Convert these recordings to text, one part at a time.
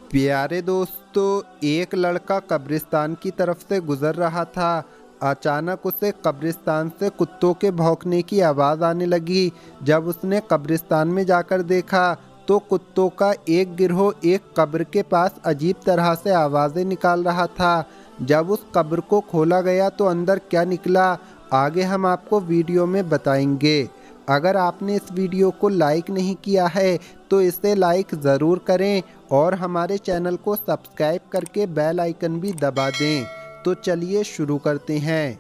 प्यारे दोस्तों, एक लड़का कब्रिस्तान की तरफ से गुजर रहा था। अचानक उसे कब्रिस्तान से कुत्तों के भौंकने की आवाज़ आने लगी। जब उसने कब्रिस्तान में जाकर देखा तो कुत्तों का एक गिरोह एक कब्र के पास अजीब तरह से आवाज़ें निकाल रहा था। जब उस कब्र को खोला गया तो अंदर क्या निकला, आगे हम आपको वीडियो में बताएंगे। अगर आपने इस वीडियो को लाइक नहीं किया है तो इसे लाइक ज़रूर करें और हमारे चैनल को सब्सक्राइब करके बेल आइकन भी दबा दें। तो चलिए शुरू करते हैं।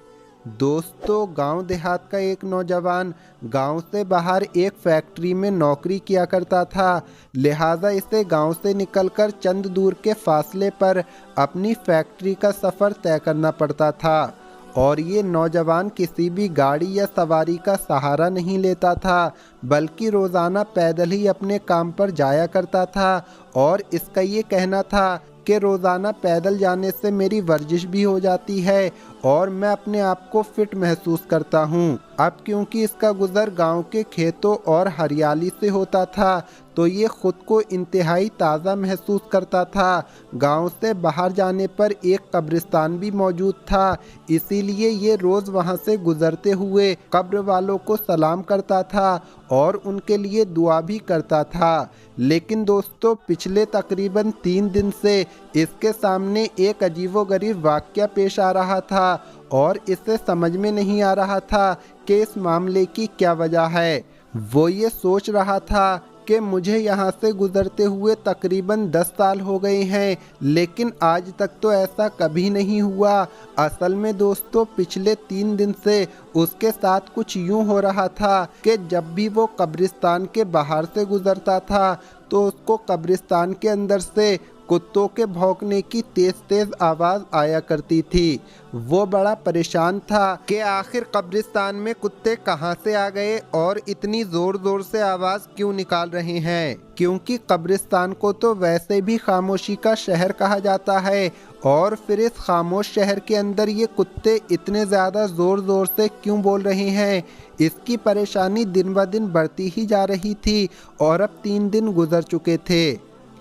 दोस्तों, गांव देहात का एक नौजवान गांव से बाहर एक फैक्ट्री में नौकरी किया करता था। लिहाजा इसे गांव से निकलकर चंद दूर के फासले पर अपनी फैक्ट्री का सफ़र तय करना पड़ता था। और ये नौजवान किसी भी गाड़ी या सवारी का सहारा नहीं लेता था, बल्कि रोज़ाना पैदल ही अपने काम पर जाया करता था। और इसका ये कहना था कि रोज़ाना पैदल जाने से मेरी वर्जिश भी हो जाती है और मैं अपने आप को फिट महसूस करता हूँ। अब क्योंकि इसका गुज़र गांव के खेतों और हरियाली से होता था तो ये खुद को इंतहाई ताज़ा महसूस करता था। गांव से बाहर जाने पर एक कब्रिस्तान भी मौजूद था, इसीलिए ये रोज़ वहां से गुजरते हुए कब्र वालों को सलाम करता था और उनके लिए दुआ भी करता था। लेकिन दोस्तों, पिछले तकरीबन 3 दिन से इसके सामने एक अजीबोगरीब वाक़या पेश आ रहा था और इसे समझ में नहीं आ रहा था कि इस मामले की क्या वजह है। वो ये सोच रहा था कि मुझे यहाँ से गुजरते हुए तकरीबन 10 साल हो गए हैं, लेकिन आज तक तो ऐसा कभी नहीं हुआ। असल में दोस्तों, पिछले 3 दिन से उसके साथ कुछ यूं हो रहा था कि जब भी वो कब्रिस्तान के बाहर से गुजरता था तो उसको कब्रिस्तान के अंदर से कुत्तों के भौंकने की तेज तेज आवाज़ आया करती थी। वो बड़ा परेशान था कि आखिर कब्रिस्तान में कुत्ते कहाँ से आ गए और इतनी ज़ोर ज़ोर से आवाज़ क्यों निकाल रहे हैं, क्योंकि कब्रिस्तान को तो वैसे भी खामोशी का शहर कहा जाता है और फिर इस खामोश शहर के अंदर ये कुत्ते इतने ज़्यादा ज़ोर ज़ोर से क्यों बोल रहे हैं। इसकी परेशानी दिन ब दिन बढ़ती ही जा रही थी और अब 3 दिन गुजर चुके थे।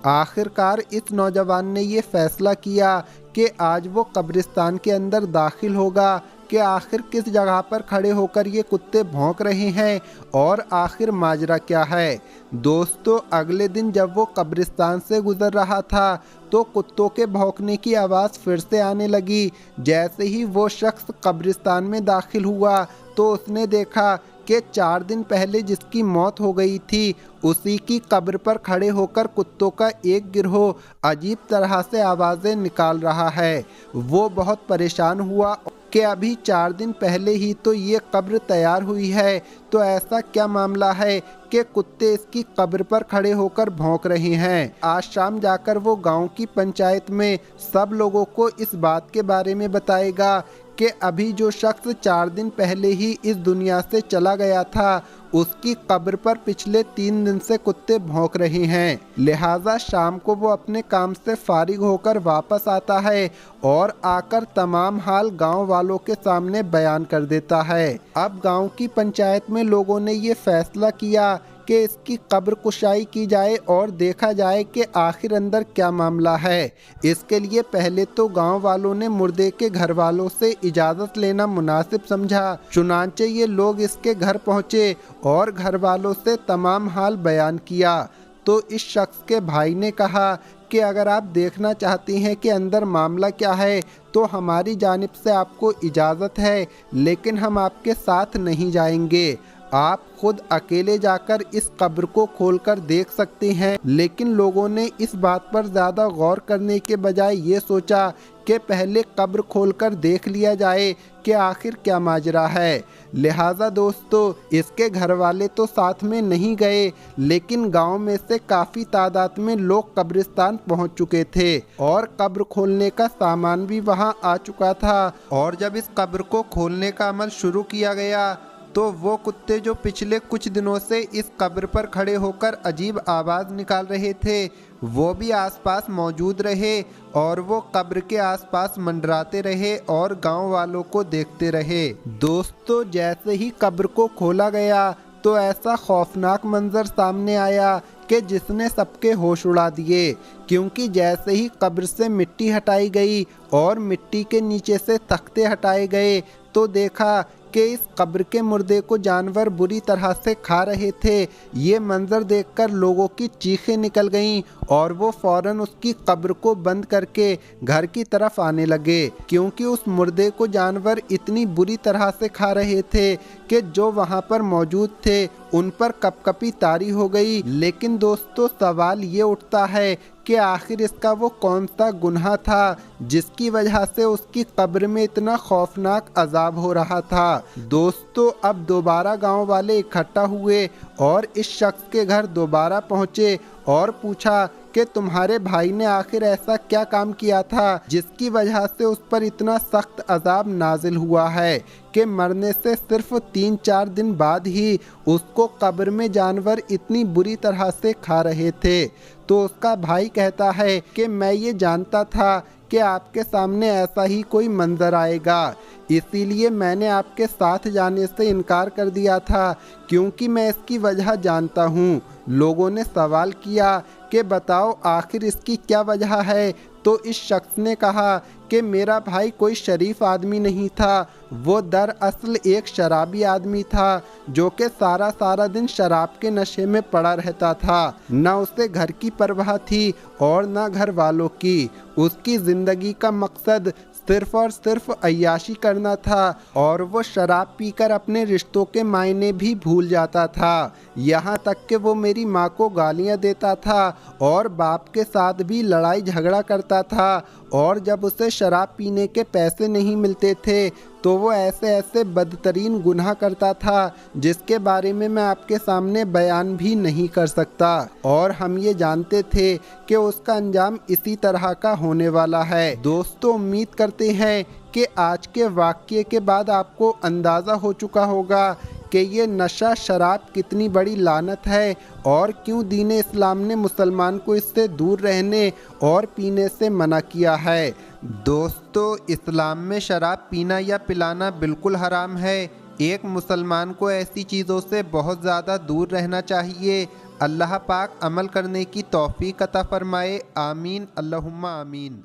आखिरकार इस नौजवान ने ये फैसला किया कि आज वो कब्रिस्तान के अंदर दाखिल होगा कि आखिर किस जगह पर खड़े होकर ये कुत्ते भौंक रहे हैं और आखिर माजरा क्या है। दोस्तों, अगले दिन जब वो कब्रिस्तान से गुजर रहा था तो कुत्तों के भौंकने की आवाज़ फिर से आने लगी। जैसे ही वो शख्स कब्रिस्तान में दाखिल हुआ तो उसने देखा कि 4 दिन पहले जिसकी मौत हो गई थी उसी की कब्र पर खड़े होकर कुत्तों का एक गिरोह अजीब तरह से आवाज़ें निकाल रहा है। वो बहुत परेशान हुआ कि अभी 4 दिन पहले ही तो ये कब्र तैयार हुई है, तो ऐसा क्या मामला है कि कुत्ते इसकी कब्र पर खड़े होकर भौंक रहे हैं। आज शाम जाकर वो गांव की पंचायत में सब लोगों को इस बात के बारे में बताएगा कि अभी जो शख्स 4 दिन पहले ही इस दुनिया से चला गया था उसकी कब्र पर पिछले 3 दिन से कुत्ते भौंक रहे हैं। लिहाजा शाम को वो अपने काम से फारिग होकर वापस आता है और आकर तमाम हाल गांव वालों के सामने बयान कर देता है। अब गांव की पंचायत में लोगों ने ये फैसला किया कि इसकी कब्र कुशाई की जाए और देखा जाए कि आखिर अंदर क्या मामला है। इसके लिए पहले तो गांव वालों ने मुर्दे के घर वालों से इजाज़त लेना मुनासिब समझा। चुनांचे ये लोग इसके घर पहुँचे और घर वालों से तमाम हाल बयान किया। तो इस शख्स के भाई ने कहा कि अगर आप देखना चाहती हैं कि अंदर मामला क्या है तो हमारी जानिब से आपको इजाज़त है, लेकिन हम आपके साथ नहीं जाएंगे। आप खुद अकेले जाकर इस कब्र को खोलकर देख सकते हैं। लेकिन लोगों ने इस बात पर ज़्यादा गौर करने के बजाय ये सोचा कि पहले कब्र खोलकर देख लिया जाए कि आखिर क्या माजरा है। लिहाजा दोस्तों, इसके घर वाले तो साथ में नहीं गए, लेकिन गांव में से काफ़ी तादाद में लोग कब्रिस्तान पहुंच चुके थे और कब्र खोलने का सामान भी वहां आ चुका था। और जब इस कब्र को खोलने का अमल शुरू किया गया तो वो कुत्ते जो पिछले कुछ दिनों से इस कब्र पर खड़े होकर अजीब आवाज़ निकाल रहे थे वो भी आसपास मौजूद रहे और वो कब्र के आसपास मंडराते रहे और गांव वालों को देखते रहे। दोस्तों, जैसे ही कब्र को खोला गया तो ऐसा खौफनाक मंजर सामने आया कि जिसने सबके होश उड़ा दिए, क्योंकि जैसे ही कब्र से मिट्टी हटाई गई और मिट्टी के नीचे से तख्ते हटाए गए तो देखा कि इस कब्र के मुर्दे को जानवर बुरी तरह से खा रहे थे। ये मंजर देखकर लोगों की चीखें निकल गईं और वो फौरन उसकी कब्र को बंद करके घर की तरफ आने लगे, क्योंकि उस मुर्दे को जानवर इतनी बुरी तरह से खा रहे थे कि जो वहाँ पर मौजूद थे उन पर कपकपी तारी हो गई। लेकिन दोस्तों, सवाल ये उठता है कि आखिर इसका वो कौन सा गुनाह था जिसकी वजह से उसकी कब्र में इतना खौफनाक अजाब हो रहा था। दोस्तों, अब दोबारा गांव वाले इकट्ठा हुए और इस शख्स के घर दोबारा पहुंचे और पूछा कि तुम्हारे भाई ने आखिर ऐसा क्या काम किया था जिसकी वजह से उस पर इतना सख्त अजाब नाजिल हुआ है कि मरने से सिर्फ 3-4 दिन बाद ही उसको कब्र में जानवर इतनी बुरी तरह से खा रहे थे। तो उसका भाई कहता है कि मैं ये जानता था कि आपके सामने ऐसा ही कोई मंजर आएगा, इसीलिए मैंने आपके साथ जाने से इनकार कर दिया था, क्योंकि मैं इसकी वजह जानता हूँ। लोगों ने सवाल किया कि बताओ आखिर इसकी क्या वजह है। तो इस शख्स ने कहा कि मेरा भाई कोई शरीफ आदमी नहीं था, वो दरअसल एक शराबी आदमी था जो कि सारा दिन शराब के नशे में पड़ा रहता था। न उसे घर की परवाह थी और न घर वालों की। उसकी ज़िंदगी का मकसद सिर्फ और सिर्फ अय्याशी करना था और वो शराब पीकर अपने रिश्तों के मायने भी भूल जाता था। यहाँ तक कि वो मेरी माँ को गालियाँ देता था और बाप के साथ भी लड़ाई झगड़ा करता था, और जब उसे शराब पीने के पैसे नहीं मिलते थे तो वो ऐसे बदतरीन गुनाह करता था जिसके बारे में मैं आपके सामने बयान भी नहीं कर सकता। और हम ये जानते थे कि उसका अंजाम इसी तरह का होने वाला है। दोस्तों, उम्मीद करते हैं कि आज के वाक़ये के बाद आपको अंदाज़ा हो चुका होगा कि ये नशा शराब कितनी बड़ी लानत है और क्यों दीन इस्लाम ने मुसलमान को इससे दूर रहने और पीने से मना किया है। दोस्तों, इस्लाम में शराब पीना या पिलाना बिल्कुल हराम है। एक मुसलमान को ऐसी चीज़ों से बहुत ज़्यादा दूर रहना चाहिए। अल्लाह पाक अमल करने की तौफीक अता फरमाए। आमीन अल्लाहुम्मा आमीन।